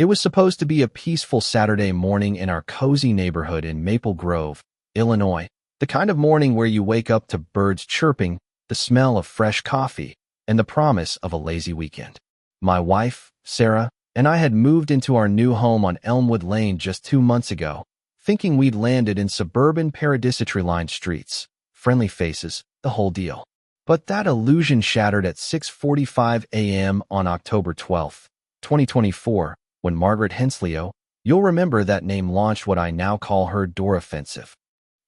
It was supposed to be a peaceful Saturday morning in our cozy neighborhood in Maple Grove, Illinois, the kind of morning where you wake up to birds chirping, the smell of fresh coffee, and the promise of a lazy weekend. My wife, Sarah, and I had moved into our new home on Elmwood Lane just 2 months ago, thinking we'd landed in suburban paradisitry-lined streets, friendly faces, the whole deal. But that illusion shattered at 6:45 a.m. on October 12, 2024, when Margaret Hensleo, you'll remember that name, launched what I now call her door offensive.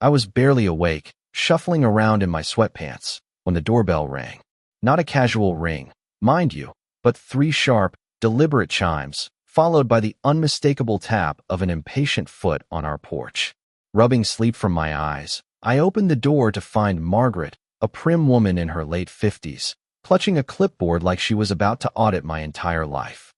I was barely awake, shuffling around in my sweatpants, when the doorbell rang. Not a casual ring, mind you, but 3 sharp, deliberate chimes, followed by the unmistakable tap of an impatient foot on our porch. Rubbing sleep from my eyes, I opened the door to find Margaret, a prim woman in her late 50s, clutching a clipboard like she was about to audit my entire life.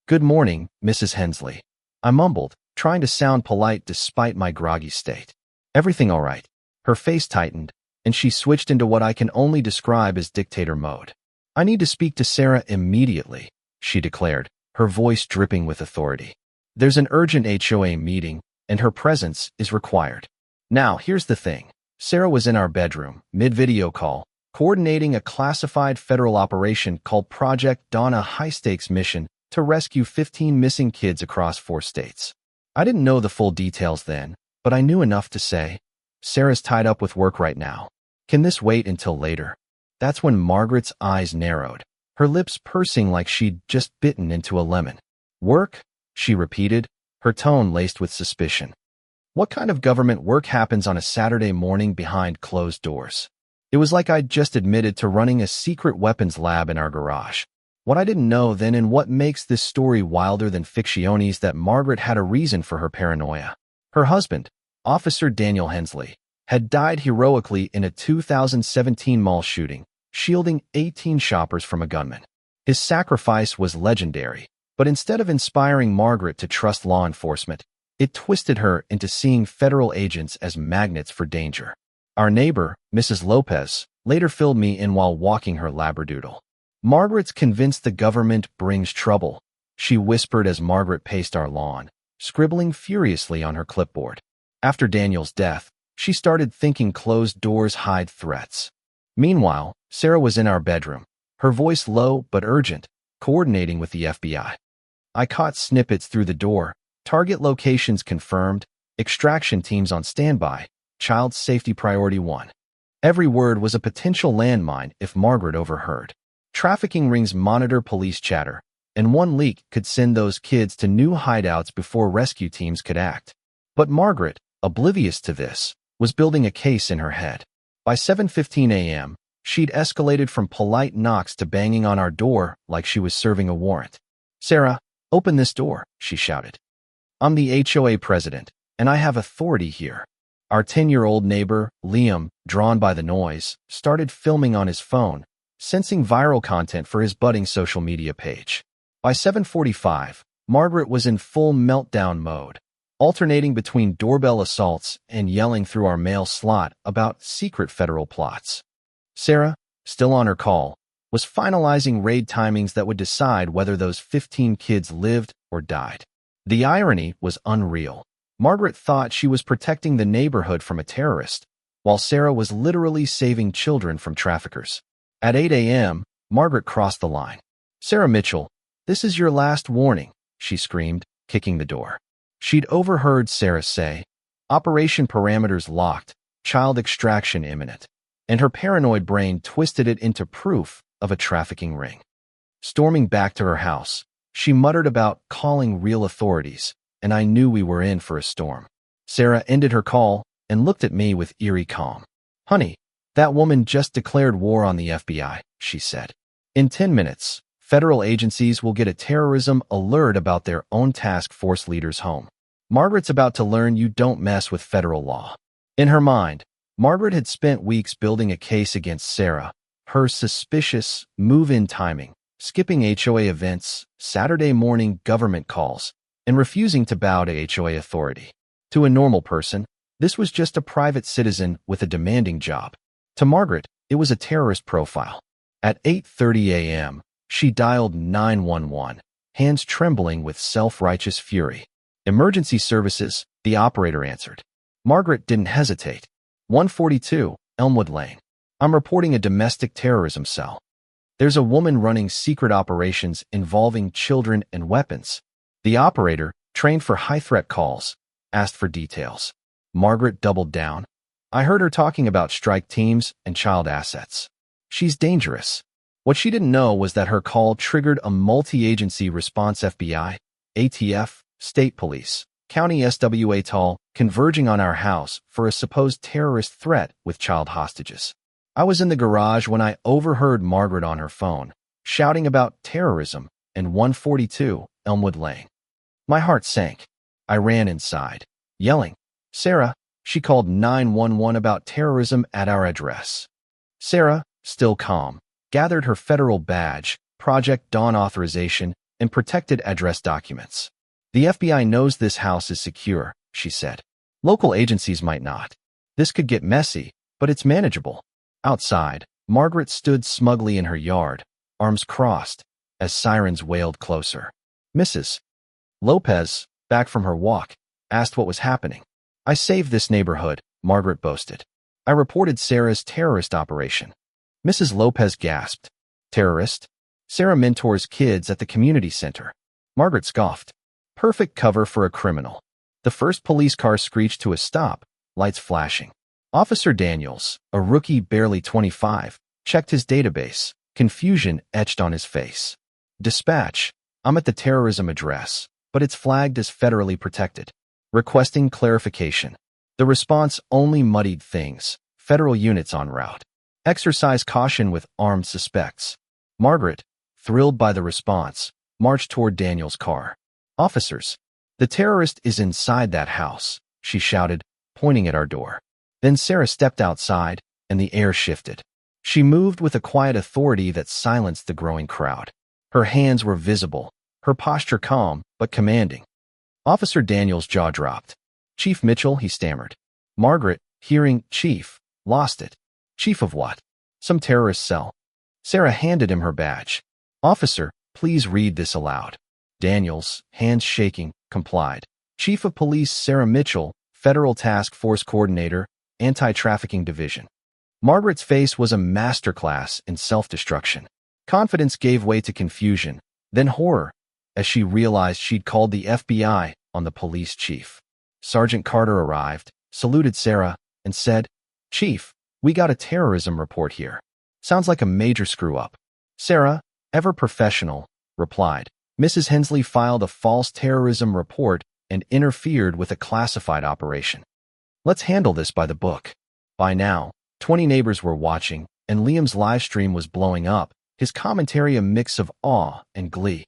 "Good morning, Mrs. Hensley," I mumbled, trying to sound polite despite my groggy state. "Everything all right?" Her face tightened, and she switched into what I can only describe as dictator mode. "I need to speak to Sarah immediately," she declared, her voice dripping with authority. "There's an urgent HOA meeting, and her presence is required." Now, here's the thing. Sarah was in our bedroom, mid-video call, coordinating a classified federal operation called Project Dawn, a high-stakes mission to rescue 15 missing kids across 4 states. I didn't know the full details then, but I knew enough to say, "Sarah's tied up with work right now. Can this wait until later?" That's when Margaret's eyes narrowed, her lips pursing like she'd just bitten into a lemon. "Work?" she repeated, her tone laced with suspicion. What kind of government work happens on a Saturday morning behind closed doors? It was like I'd just admitted to running a secret weapons lab in our garage. What I didn't know then, and what makes this story wilder than fiction, is that Margaret had a reason for her paranoia. Her husband, Officer Daniel Hensley, had died heroically in a 2017 mall shooting, shielding 18 shoppers from a gunman. His sacrifice was legendary, but instead of inspiring Margaret to trust law enforcement, it twisted her into seeing federal agents as magnets for danger. Our neighbor, Mrs. Lopez, later filled me in while walking her labradoodle. "Margaret's convinced the government brings trouble," she whispered as Margaret paced our lawn, scribbling furiously on her clipboard. After Daniel's death, she started thinking closed doors hide threats. Meanwhile, Sarah was in our bedroom, her voice low but urgent, coordinating with the FBI. I caught snippets through the door: target locations confirmed, extraction teams on standby, child safety priority 1. Every word was a potential landmine if Margaret overheard. Trafficking rings monitor police chatter, and one leak could send those kids to new hideouts before rescue teams could act. But Margaret, oblivious to this, was building a case in her head. By 7:15 a.m., she'd escalated from polite knocks to banging on our door like she was serving a warrant. "Sarah, open this door," she shouted. "I'm the HOA president, and I have authority here." Our 10-year-old neighbor, Liam, drawn by the noise, started filming on his phone, sensing viral content for his budding social media page. By 7:45, Margaret was in full meltdown mode, alternating between doorbell assaults and yelling through our mail slot about secret federal plots. Sarah, still on her call, was finalizing raid timings that would decide whether those 15 kids lived or died. The irony was unreal. Margaret thought she was protecting the neighborhood from a terrorist, while Sarah was literally saving children from traffickers. At 8 a.m., Margaret crossed the line. "Sarah Mitchell, this is your last warning," she screamed, kicking the door. She'd overheard Sarah say, "Operation parameters locked, child extraction imminent," and her paranoid brain twisted it into proof of a trafficking ring. Storming back to her house, she muttered about calling real authorities, and I knew we were in for a storm. Sarah ended her call and looked at me with eerie calm. "Honey, that woman just declared war on the FBI," she said. "In 10 minutes, federal agencies will get a terrorism alert about their own task force leader's home. Margaret's about to learn you don't mess with federal law." In her mind, Margaret had spent weeks building a case against Sarah, her suspicious move-in timing, skipping HOA events, Saturday morning government calls, and refusing to bow to HOA authority. To a normal person, this was just a private citizen with a demanding job. To Margaret, it was a terrorist profile. At 8:30 a.m., she dialed 911, hands trembling with self-righteous fury. "Emergency services," the operator answered. Margaret didn't hesitate. "142, Elmwood Lane. I'm reporting a domestic terrorism cell. There's a woman running secret operations involving children and weapons." The operator, trained for high-threat calls, asked for details. Margaret doubled down. "I heard her talking about strike teams and child assets. She's dangerous." What she didn't know was that her call triggered a multi-agency response: FBI, ATF, state police, county SWA toll, converging on our house for a supposed terrorist threat with child hostages. I was in the garage when I overheard Margaret on her phone, shouting about terrorism and 142 Elmwood Lane. My heart sank. I ran inside, yelling, "Sarah!" She called 911 about terrorism at our address. Sarah, still calm, gathered her federal badge, Project Dawn authorization, and protected address documents. "The FBI knows this house is secure," she said. "Local agencies might not. This could get messy, but it's manageable." Outside, Margaret stood smugly in her yard, arms crossed, as sirens wailed closer. Mrs. Lopez, back from her walk, asked what was happening. "I saved this neighborhood," Margaret boasted. "I reported Sarah's terrorist operation." Mrs. Lopez gasped. "Terrorist?" "Sarah mentors kids at the community center." Margaret scoffed. "Perfect cover for a criminal." The first police car screeched to a stop, lights flashing. Officer Daniels, a rookie barely 25, checked his database, confusion etched on his face. "Dispatch, I'm at the terrorism address, but it's flagged as federally protected. Requesting clarification." The response only muddied things. "Federal units en route. Exercise caution with armed suspects." Margaret, thrilled by the response, marched toward Daniel's car. "Officers, the terrorist is inside that house," she shouted, pointing at our door. Then Sarah stepped outside, and the air shifted. She moved with a quiet authority that silenced the growing crowd. Her hands were visible, her posture calm but commanding. Officer Daniels' jaw dropped. "Chief Mitchell," he stammered. Margaret, hearing "Chief," lost it. "Chief of what?" "Some terrorist cell." Sarah handed him her badge. "Officer, please read this aloud." Daniels, hands shaking, complied. "Chief of Police Sarah Mitchell, Federal Task Force Coordinator, Anti-Trafficking Division." Margaret's face was a masterclass in self-destruction. Confidence gave way to confusion, then horror, as she realized she'd called the FBI on the police chief. Sergeant Carter arrived, saluted Sarah, and said, "Chief, we got a terrorism report here. Sounds like a major screw-up." Sarah, ever professional, replied. "Mrs. Hensley filed a false terrorism report and interfered with a classified operation. Let's handle this by the book." By now, 20 neighbors were watching, and Liam's live stream was blowing up, his commentary a mix of awe and glee.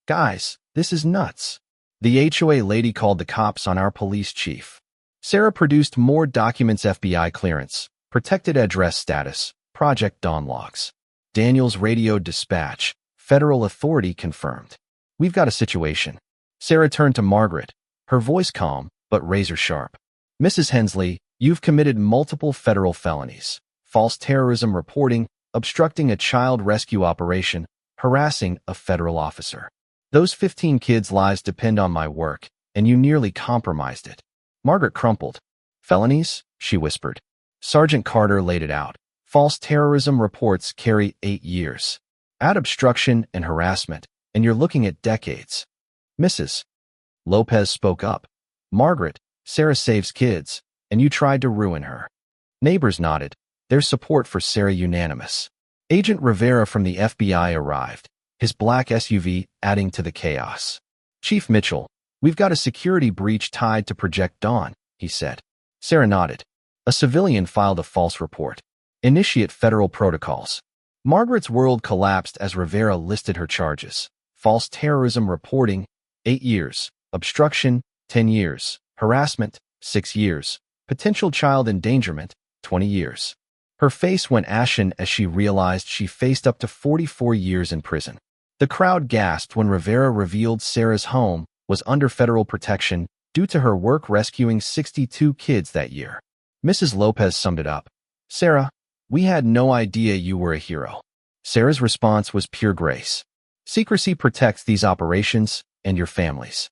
"Guys, this is nuts. The HOA lady called the cops on our police chief." Sarah produced more documents: FBI clearance, protected address status, Project Dawn logs. Daniels radioed dispatch, federal authority confirmed. "We've got a situation." Sarah turned to Margaret, her voice calm but razor sharp. "Mrs. Hensley, you've committed multiple federal felonies: false terrorism reporting, obstructing a child rescue operation, harassing a federal officer. Those 15 kids' lives depend on my work, and you nearly compromised it." Margaret crumpled. "Felonies?" she whispered. Sergeant Carter laid it out. "False terrorism reports carry 8 years. Add obstruction and harassment, and you're looking at decades." Mrs. Lopez spoke up. "Margaret, Sarah saves kids, and you tried to ruin her." Neighbors nodded, their support for Sarah unanimous. Agent Rivera from the FBI arrived, his black SUV adding to the chaos. "Chief Mitchell, we've got a security breach tied to Project Dawn," he said. Sarah nodded. "A civilian filed a false report. Initiate federal protocols." Margaret's world collapsed as Rivera listed her charges. False terrorism reporting, 8 years. Obstruction, 10 years. Harassment, 6 years. Potential child endangerment, 20 years. Her face went ashen as she realized she faced up to 44 years in prison. The crowd gasped when Rivera revealed Sarah's home was under federal protection due to her work rescuing 62 kids that year. Mrs. Lopez summed it up. "Sarah, we had no idea you were a hero." Sarah's response was pure grace. Secrecy protects these operations and your families.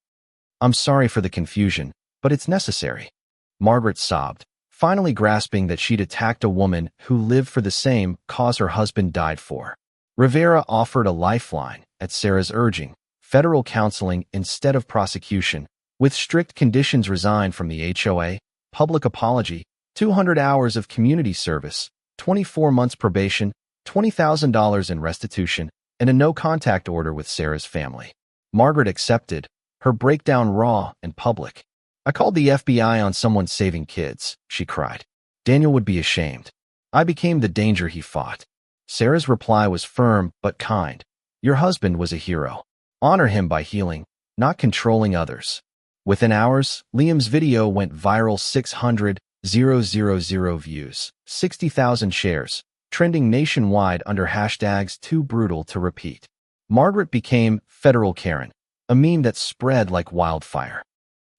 I'm sorry for the confusion, but it's necessary. Margaret sobbed, finally grasping that she'd attacked a woman who lived for the same cause her husband died for. Rivera offered a lifeline, at Sarah's urging, federal counseling instead of prosecution, with strict conditions resigned from the HOA, public apology, 200 hours of community service, 24 months probation, $20,000 in restitution, and a no-contact order with Sarah's family. Margaret accepted, her breakdown raw and public. I called the FBI on someone saving kids, she cried. Daniel would be ashamed. I became the danger he fought. Sarah's reply was firm but kind. Your husband was a hero. Honor him by healing, not controlling others. Within hours, Liam's video went viral 600,000 views, 60,000 shares, trending nationwide under hashtags too brutal to repeat. Margaret became Federal Karen, a meme that spread like wildfire.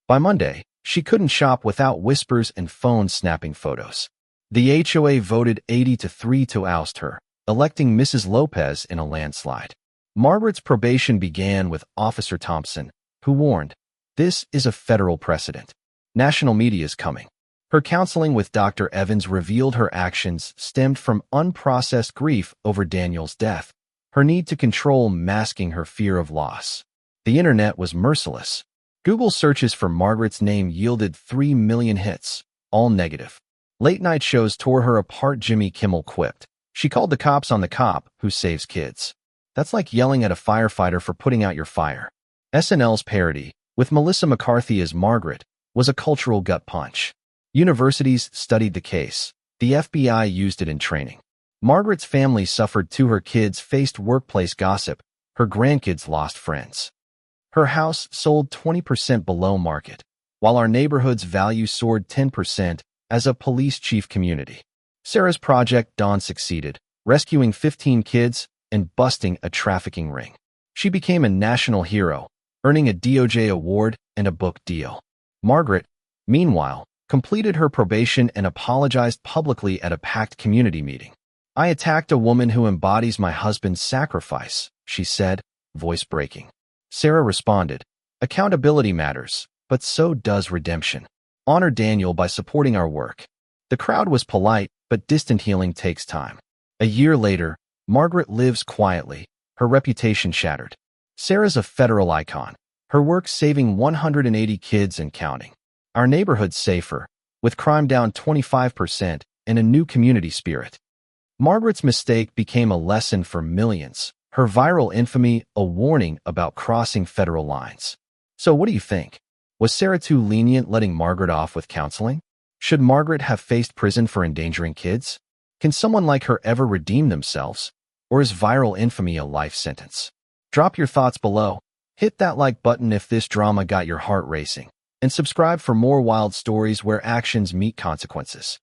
By Monday, she couldn't shop without whispers and phone snapping photos. The HOA voted 80-3 to oust her, electing Mrs. Lopez in a landslide. Margaret's probation began with Officer Thompson, who warned, "This is a federal precedent. National media is coming." Her counseling with Dr. Evans revealed her actions stemmed from unprocessed grief over Daniel's death, her need to control masking her fear of loss. The internet was merciless. Google searches for Margaret's name yielded 3 million hits, all negative. Late-night shows tore her apart. Jimmy Kimmel quipped, "She called the cops on the cop who saves kids. That's like yelling at a firefighter for putting out your fire." SNL's parody, with Melissa McCarthy as Margaret, was a cultural gut punch. Universities studied the case. The FBI used it in training. Margaret's family suffered too. Her kids faced workplace gossip. Her grandkids lost friends. Her house sold 20% below market, while our neighborhood's value soared 10% as a police chief community. Sarah's Project Dawn succeeded, rescuing 15 kids and busting a trafficking ring. She became a national hero, earning a DOJ award and a book deal. Margaret, meanwhile, completed her probation and apologized publicly at a packed community meeting. "I attacked a woman who embodies my husband's sacrifice," she said, voice breaking. Sarah responded, "Accountability matters, but so does redemption. Honor Daniel by supporting our work." The crowd was polite, but distant healing takes time. A year later, Margaret lives quietly, her reputation shattered. Sarah's a federal icon, her work saving 180 kids and counting. Our neighborhood's safer, with crime down 25% and a new community spirit. Margaret's mistake became a lesson for millions, her viral infamy a warning about crossing federal lines. So what do you think? Was Sarah too lenient letting Margaret off with counseling? Should Margaret have faced prison for endangering kids? Can someone like her ever redeem themselves? Or is viral infamy a life sentence? Drop your thoughts below. Hit that like button if this drama got your heart racing. And subscribe for more wild stories where actions meet consequences.